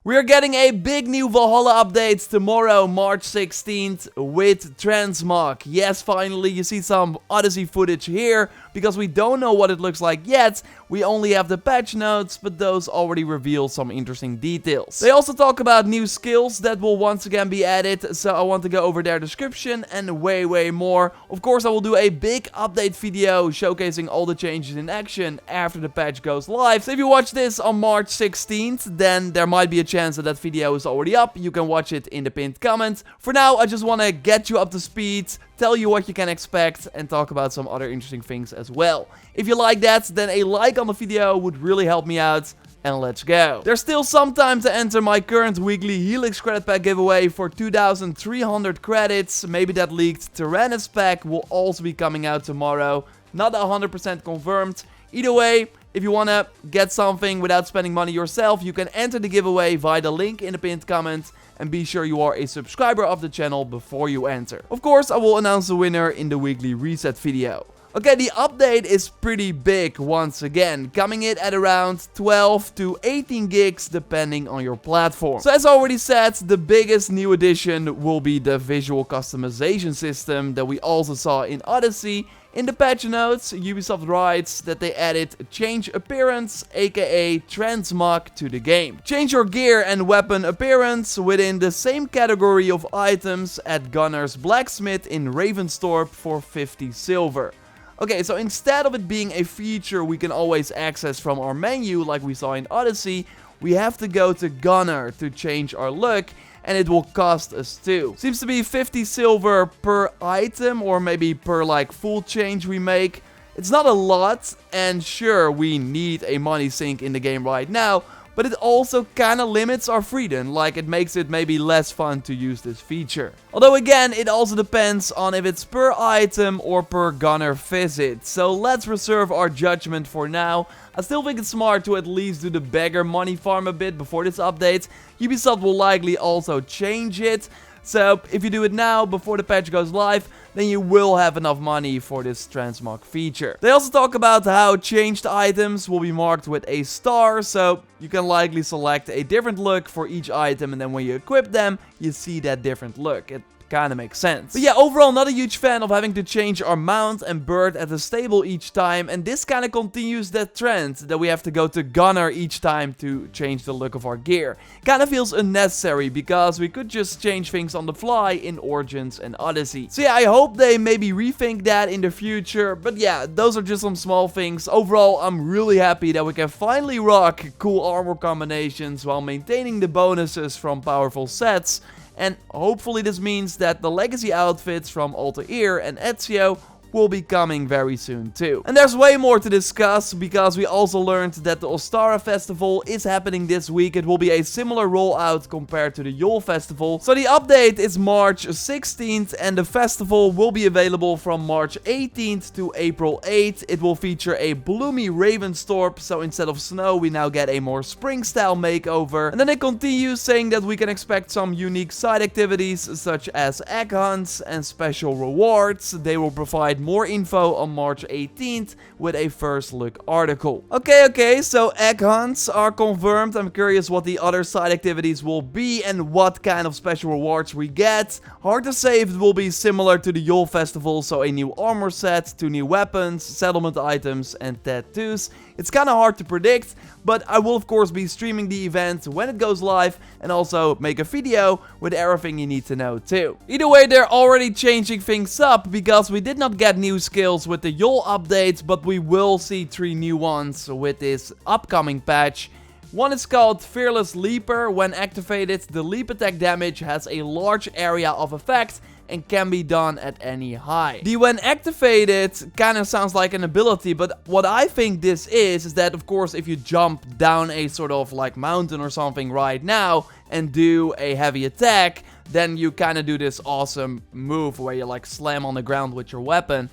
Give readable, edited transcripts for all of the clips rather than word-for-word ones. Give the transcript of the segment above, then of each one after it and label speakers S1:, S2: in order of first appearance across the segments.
S1: We're getting a big new Valhalla update tomorrow, March 16th, with Transmog. Yes, finally, you see some Odyssey footage here, because we don't know what it looks like yet. We only have the patch notes, but those already reveal some interesting details. They also talk about new skills that will once again be added, so I want to go over their description and way more. Of course, I will do a big update video showcasing all the changes in action after the patch goes live. So if you watch this on March 16th, then there might be a chance that that video is already up. You can watch it in the pinned comment. For now, I just want to get you up to speed, tell you what you can expect, and talk about some other interesting things as well. If you like that, then a like on the video would really help me out. And let's go. There's still some time to enter my current weekly Helix credit pack giveaway for 2,300 credits. Maybe that leaked Tyrannus pack will also be coming out tomorrow. Not 100% confirmed. Either way, if you want to get something without spending money yourself, you can enter the giveaway via the link in the pinned comment. And be sure you are a subscriber of the channel before you enter. Of course, I will announce the winner in the weekly reset video. Okay, the update is pretty big once again, coming in at around 12 to 18 gigs depending on your platform. So as already said, the biggest new addition will be the visual customization system that we also saw in Odyssey. In the patch notes, Ubisoft writes that they added change appearance, aka Transmog, to the game. Change your gear and weapon appearance within the same category of items at Gunner's Blacksmith in Ravensthorpe for 50 silver. Okay, so instead of it being a feature we can always access from our menu like we saw in Odyssey, we have to go to Gunner to change our look, and it will cost us too. Seems to be 50 silver per item, or maybe per like full change we make. It's not a lot, and sure, we need a money sink in the game right now, but it also kinda limits our freedom, like it makes it maybe less fun to use this feature. Although again, it also depends on if it's per item or per gunner visit, so let's reserve our judgment for now. I still think it's smart to at least do the beggar money farm a bit before this update. Ubisoft will likely also change it. So, if you do it now, before the patch goes live, then you will have enough money for this Transmog feature. They also talk about how changed items will be marked with a star, so you can likely select a different look for each item, and then when you equip them, you see that different look. It kind of makes sense. But yeah, overall not a huge fan of having to change our mount and bird at the stable each time, and this kind of continues that trend that we have to go to Gunner each time to change the look of our gear. Kind of feels unnecessary because we could just change things on the fly in Origins and Odyssey. So yeah, I hope they maybe rethink that in the future, but yeah, those are just some small things. Overall, I'm really happy that we can finally rock cool armor combinations while maintaining the bonuses from powerful sets. And hopefully this means that the legacy outfits from Altair and Ezio will be coming very soon too. And there's way more to discuss, because we also learned that the Ostara Festival is happening this week. It will be a similar rollout compared to the Yule Festival. So the update is March 16th, and the festival will be available from March 18th to April 8th. It will feature a bloomy Ravensthorpe, so instead of snow we now get a more spring style makeover. And then it continues saying that we can expect some unique side activities such as egg hunts and special rewards. They will provide more info on March 18th with a first look article. Okay, so egg hunts are confirmed. I'm curious what the other side activities will be and what kind of special rewards we get. Hard to say if it will be similar to the Yule Festival, so a new armor set, 2 new weapons, settlement items and tattoos. It's kind of hard to predict, but I will of course be streaming the event when it goes live and also make a video with everything you need to know too. Either way, they're already changing things up, because we did not get new skills with the Yule update, but we will see 3 new ones with this upcoming patch. One is called Fearless Leaper. When activated, the leap attack damage has a large area of effect and can be done at any height. The when activated kind of sounds like an ability, but what I think this is that of course if you jump down a sort of like mountain or something right now and do a heavy attack, then you kind of do this awesome move where you like slam on the ground with your weapon.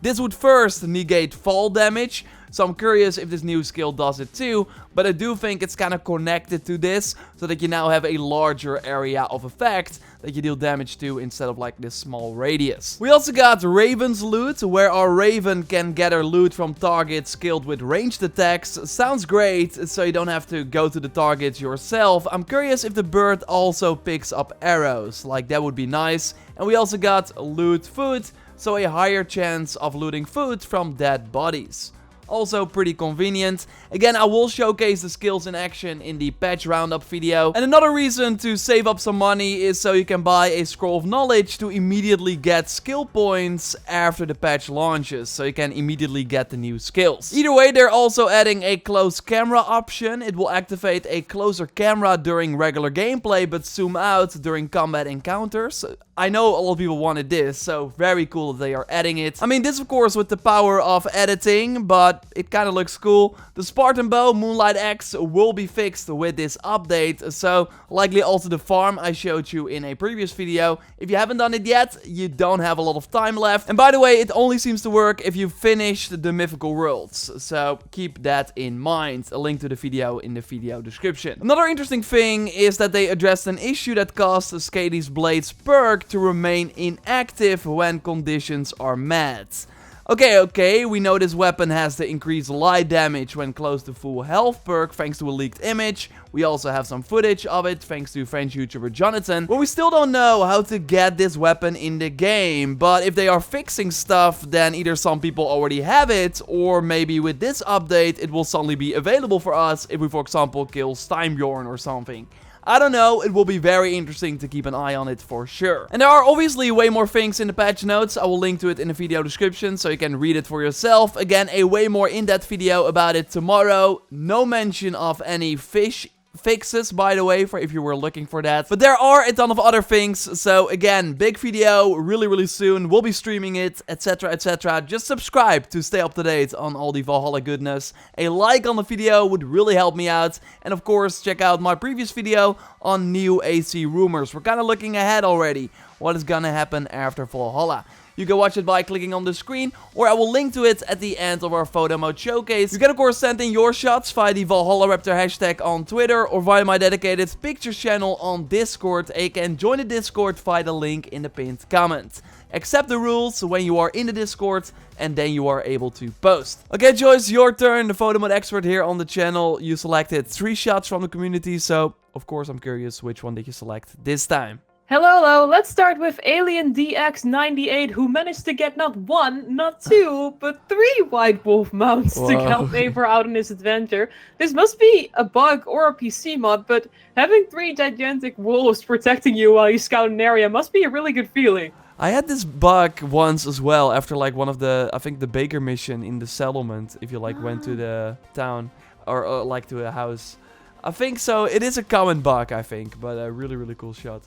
S1: This would first negate fall damage, so I'm curious if this new skill does it too, but I do think it's kind of connected to this, so that you now have a larger area of effect that you deal damage to instead of like this small radius. We also got Raven's Loot, where our Raven can gather loot from targets killed with ranged attacks. Sounds great, so you don't have to go to the targets yourself. I'm curious if the bird also picks up arrows, like that would be nice. And we also got Loot Food, so a higher chance of looting food from dead bodies. Also pretty convenient. Again, I will showcase the skills in action in the patch roundup video. And another reason to save up some money is so you can buy a scroll of knowledge to immediately get skill points after the patch launches. So you can immediately get the new skills. Either way, they're also adding a close camera option. It will activate a closer camera during regular gameplay, but zoom out during combat encounters. I know a lot of people wanted this, so very cool that they are adding it. I mean, this of course with the power of editing, but it kind of looks cool. The Spartan Bow Moonlight Axe will be fixed with this update, so likely also the farm I showed you in a previous video. If you haven't done it yet, you don't have a lot of time left. And by the way, it only seems to work if you finished the mythical worlds, so keep that in mind. A link to the video in the video description. Another interesting thing is that they addressed an issue that caused Skady's Blade's perk to remain inactive when conditions are met. Okay, we know this weapon has the increased light damage when close to full health perk thanks to a leaked image. We also have some footage of it thanks to French YouTuber Jonathan. But we still don't know how to get this weapon in the game. But if they are fixing stuff, then either some people already have it, or maybe with this update it will suddenly be available for us if we, for example, kill Steinbjorn or something. I don't know, it will be very interesting to keep an eye on it for sure. And there are obviously way more things in the patch notes. I will link to it in the video description so you can read it for yourself. Again, a way more in-depth video about it tomorrow. No mention of any fish fixes, by the way, for if you were looking for that. But there are a ton of other things. So again, big video really soon. We'll be streaming it, etc, etc. Just subscribe to stay up to date on all the Valhalla goodness. A like on the video would really help me out. And of course, check out my previous video on new AC rumors. We're kind of looking ahead already. What is gonna happen after Valhalla? You can watch it by clicking on the screen, or I will link to it at the end of our photo mode showcase. You can of course send in your shots via the Valhalla Raptor hashtag on Twitter, or via my dedicated pictures channel on Discord. And you can join the Discord via the link in the pinned comment. Accept the rules when you are in the Discord, and then you are able to post. Okay, Joyce, your turn. The photo mode expert here on the channel. You selected 3 shots from the community, so of course I'm curious which one did you select this time.
S2: Hello, let's start with Alien DX98, who managed to get not 1, not 2, but 3 White Wolf mounts to help Eivor out on his adventure. This must be a bug or a PC mod, but having 3 gigantic wolves protecting you while you scout an area must be a really good feeling.
S1: I had this bug once as well, after like one of the, I think the Baker mission in the settlement, if you like went to the town, or like to a house. I think so, it is a common bug I think, but a really cool shot.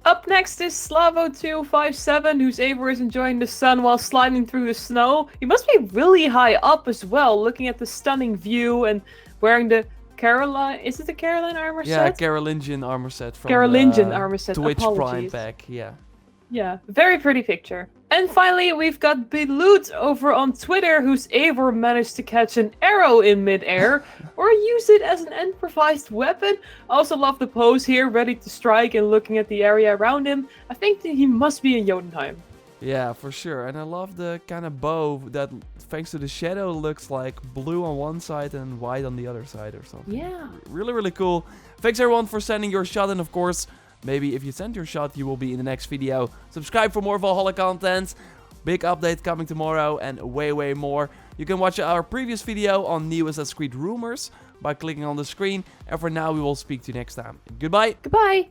S2: Up next is Slavo257, whose Eivor is enjoying the sun while sliding through the snow. He must be really high up as well, looking at the stunning view and wearing the Caroline... Is it the Caroline armor set?
S1: Yeah, Carolingian armor set from
S2: Carolingian armor set,
S1: Twitch
S2: apologies.
S1: Prime pack, yeah.
S2: Yeah, very pretty picture. And finally, we've got Beloot over on Twitter, whose Eivor managed to catch an arrow in midair, or use it as an improvised weapon. Also love the pose here, ready to strike and looking at the area around him. I think that he must be in Jotunheim.
S1: Yeah, for sure. And I love the kind of bow that, thanks to the shadow, looks like blue on one side and white on the other side or something.
S2: Yeah.
S1: Really cool. Thanks everyone for sending your shot, and of course, maybe if you send your shot, you will be in the next video. Subscribe for more Valhalla content. Big update coming tomorrow and way more. You can watch our previous video on new Assassin's Creed rumors by clicking on the screen. And for now, we will speak to you next time. Goodbye.
S2: Goodbye.